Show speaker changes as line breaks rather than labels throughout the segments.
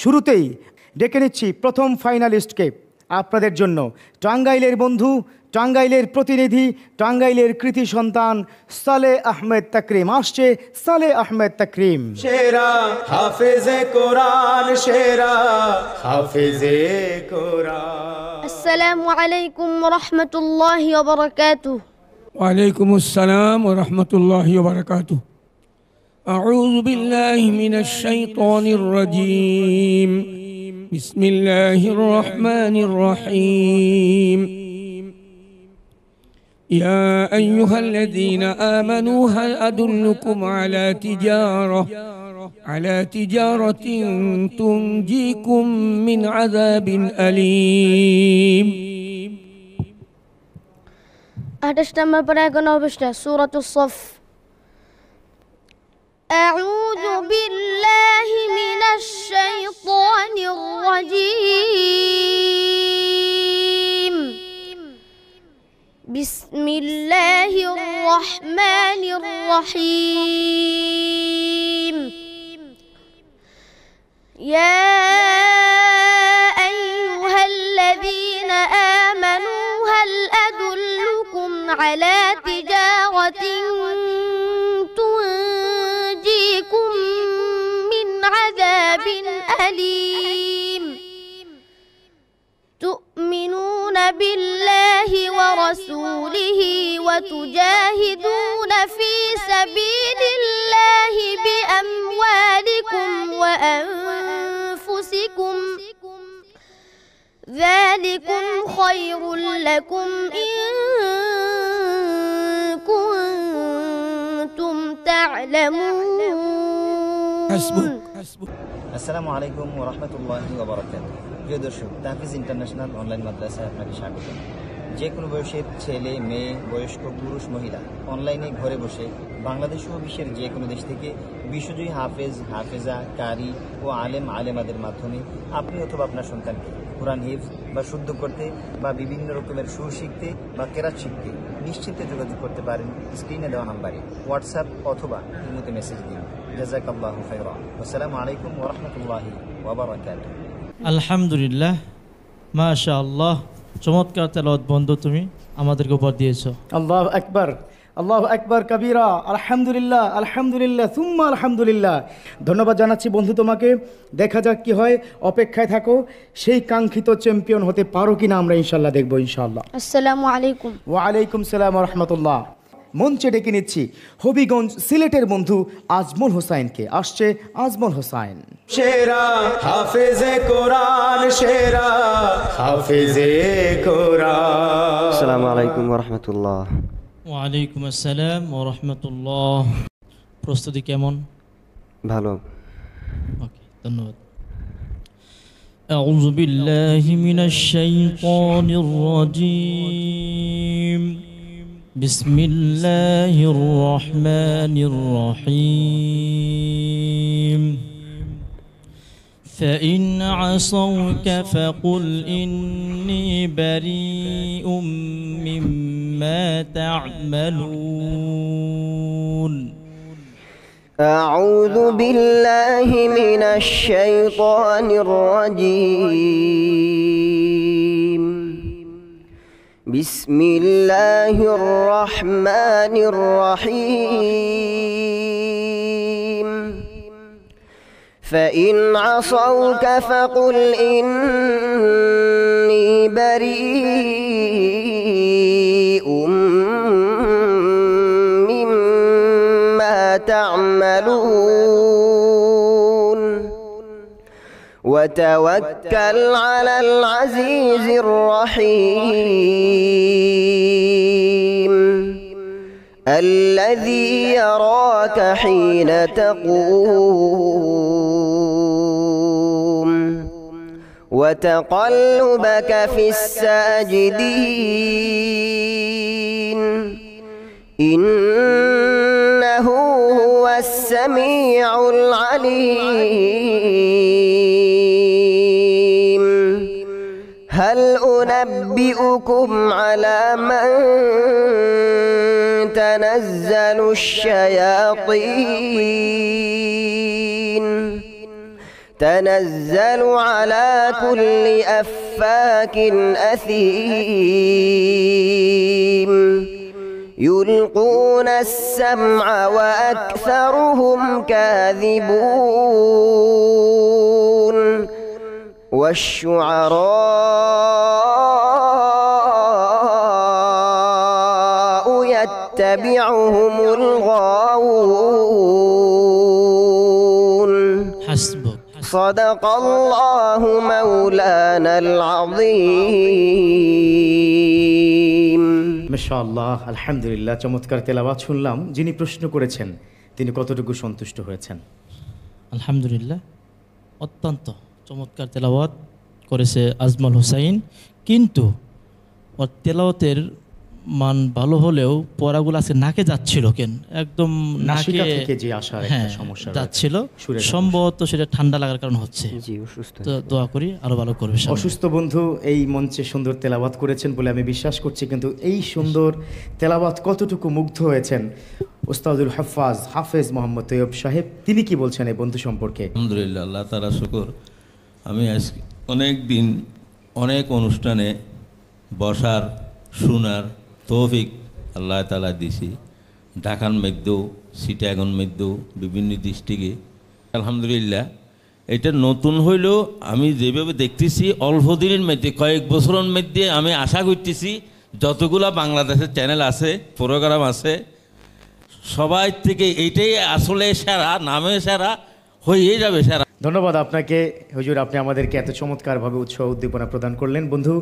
শুরুতেই ডেকে নিচ্ছি প্রথম ফাইনালিস্টকে আপনাদের জন্য। টাঙ্গাইলের বন্ধু, টাঙ্গাইলের প্রতিনিধি, টাঙ্গাইলের কৃতি সন্তান সালেহ আহমেদ তাকরিম আসছে। সালেহ আহমেদ তাকরিম
সেরা হাফেজে কোরআন, সেরা হাফেজে কোরআন।
আসসালামু আলাইকুম ওয়া রাহমাতুল্লাহি ওয়া বারাকাতুহু।
ওয়া আলাইকুমুস সালাম ওয়া রাহমাতুল্লাহি ওয়া বারাকাতুহু। আউযু বিল্লাহি মিনাশ শাইতানির রাজীম। বিসমিল্লাহির রহমানির রহিম। يا أيها الذين آمنوا هل أدلكم على تجارة تنجيكم من عذاب أليم।
28 নম্বর পরাগ্রাফ অবস্থা সূরাতুস সফ। أعوذ بالله من الشيطان الرجيم. بسم الله الرحمن الرحيم. يا أيها الذين آمنوا هل أدلكم على تجارة تنجيكم من عذاب أليم تؤمنون بالله ورسوله وتجاهدون في سبيل الله بأموالكم وأنفسكم ذلكم خير لكم إن كنتم تعلمون.
আসসালামু আলাইকুম ওয়া রাহমাতুল্লাহি ওয়া বারাকাতুহু। প্রিয় দর্শক, তাহফিজ ইন্টারন্যাশনাল অনলাইন মাদ্রাসায় আপনাকে স্বাগত। যে কোনো বয়সের ছেলে, মেয়ে, বয়স্ক, পুরুষ, মহিলা অনলাইনে ঘরে বসে বাংলাদেশ ও বিশ্বের যে কোনো দেশ থেকে বিশ্বজয়ী হাফেজ, হাফেজা, কারি ও আলেমাদের মাধ্যমে আপনি অথবা আপনার সন্তানকে কোরআন হিফজ বা শুদ্ধ করতে বা বিভিন্ন রকমের সুর শিখতে বা কেরাত শিখতে নিশ্চিন্তে যোগাযোগ করতে পারেন স্ক্রিনে দেওয়া নাম্বারে। হোয়াটসঅ্যাপ অথবা ইমোতে মেসেজ দিন। জাযাকাল্লাহু খাইরান। আসসালামু আলাইকুম ওয়া রাহমাতুল্লাহি ওয়া বারাকাতুহু।
আলহামদুলিল্লাহ, মাশাআল্লাহ, চমৎকার তেলাওয়াত বন্ধু তুমি আমাদেরকে উপহার দিয়েছো।
আল্লাহু আকবার, আল্লাহু আকবার কবীরা। আলহামদুলিল্লাহ, আলহামদুলিল্লাহ, সুম্মা আলহামদুলিল্লাহ। ধন্যবাদ জানাচ্ছি বন্ধু তোমাকে। দেখা যাক কি হয়, অপেক্ষায় থাকো। সেই কাঙ্ক্ষিত চ্যাম্পিয়ন হতে পারো কিনা আমরা ইনশাল্লাহ দেখবো ইনশাল্লাহ।
আসসালামু আলাইকুম।
ওয়া আলাইকুম সালাম ওয়া রাহমাতুল্লাহ। মঞ্চে ডেকে নিচ্ছি হবিগঞ্জ সিলেটের বন্ধু আজমল হোসাইনকে। আসছে আজমল হোসাইন।
সেরা হাফেজে কোরআন, সেরা হাফেজে কোরআন।
আসসালামু আলাইকুম ওয়া রাহমাতুল্লাহ।
ওয়া আলাইকুম আসসালাম ওয়া রাহমাতুল্লাহ। প্রস্তুতি কেমন?
ভালো।
ওকে, ধন্যবাদ। আউযু বিল্লাহি মিনাশ শাইতানির রাজীম। বিসমিল্লাহির রহমানির রহিম। فإن عصوك فقل إني بريء مما تعملون.
أعوذ بالله من الشيطان الرجيم. بسم الله الرحمن الرحيم. فإن عصوك فقل إني بريء مما تعملون وتوكل على العزيز الرحيم الذي يراك حين تقوم وتقلبك في الساجدين إنه هو السميع العليم. هل أنبئكم على من تنزل الشياطين تنزل على كل أفاك أثيم يلقون السمع وأكثرهم كاذبون والشعراء يتبعهم الغاوون
حسبك
صدق الله مولانا العظيم
মাশাআল্লাহ, আলহামদুলিল্লাহ, চমৎকার তেলাওয়াত শুনলাম। যিনি প্রশ্ন করেছেন তিনি কতটুকু সন্তুষ্ট হয়েছেন?
আলহামদুলিল্লাহ, অত্যন্ত চমৎকার তেলাওয়াত করেছে আজমল হোসাইন, কিন্তু ওর তেলাওয়াতের মান ভালো হলেও পড়াগুলো আজকে নাকে যাচ্ছিল কেন, একদম
নাসিকা
নাকে
থেকে যে আসার একটা সমস্যা রয়েছে,
যাচ্ছিল,
সুরের সমস্যা।
সম্ভবত সেটা ঠান্ডা লাগার কারণে হচ্ছে।
জি, অসুস্থ।
তো দোয়া করি আরো ভালো করবে সামনে।
অসুস্থ বন্ধু এই মঞ্চে সুন্দর তেলাওয়াত করেছেন বলে আমি বিশ্বাস করছি, কিন্তু এই সুন্দর তেলাওয়াত কতটুকু মুগ্ধ হয়েছেন উস্তাদুল হাফেজ মোহাম্মদ তৈয়ব সাহেব, তিনি কি বলছেন এই বন্ধু সম্পর্কে?
আলহামদুলিল্লাহ, আল্লাহ তাআলা শুকর। আমি আজ অনেক দিন অনেক অনুষ্ঠানে বসার শোনার তৌফিক আল্লাহ তাআলা দিছি, ঢাকার মধ্যেও, চিটাগং মধ্যেও, বিভিন্ন ডিস্ট্রিক্টে। আলহামদুলিল্লাহ, এটা নতুন হইলেও আমি যেভাবে দেখতেছি অল্প দিনের মধ্যে, কয়েক বছরের মধ্যে আমি আশা করতেছি যতগুলা বাংলাদেশের চ্যানেল আছে, প্রোগ্রাম আছে, সবাই থেকে এইটাই আসলে সেরা, নামে সেরা, হয়ে যাবে সেরা।
ধন্যবাদ আপনাকে হুজুর, আপনি আমাদেরকে এত চমৎকারভাবে উৎসাহ উদ্দীপনা প্রদান করলেন। বন্ধু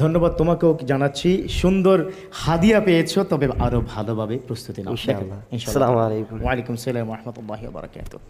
ধন্যবাদ তোমাকেও জানাচ্ছি, সুন্দর হাদিয়া পেয়েছো, তবে আরো ভালোভাবে প্রস্তুতি নাও।
ইনশাআল্লাহ। আসসালামু আলাইকুম।
ওয়া আলাইকুম আসসালাম ওয়া রাহমাতুল্লাহি ওয়া বারাকাতুহু।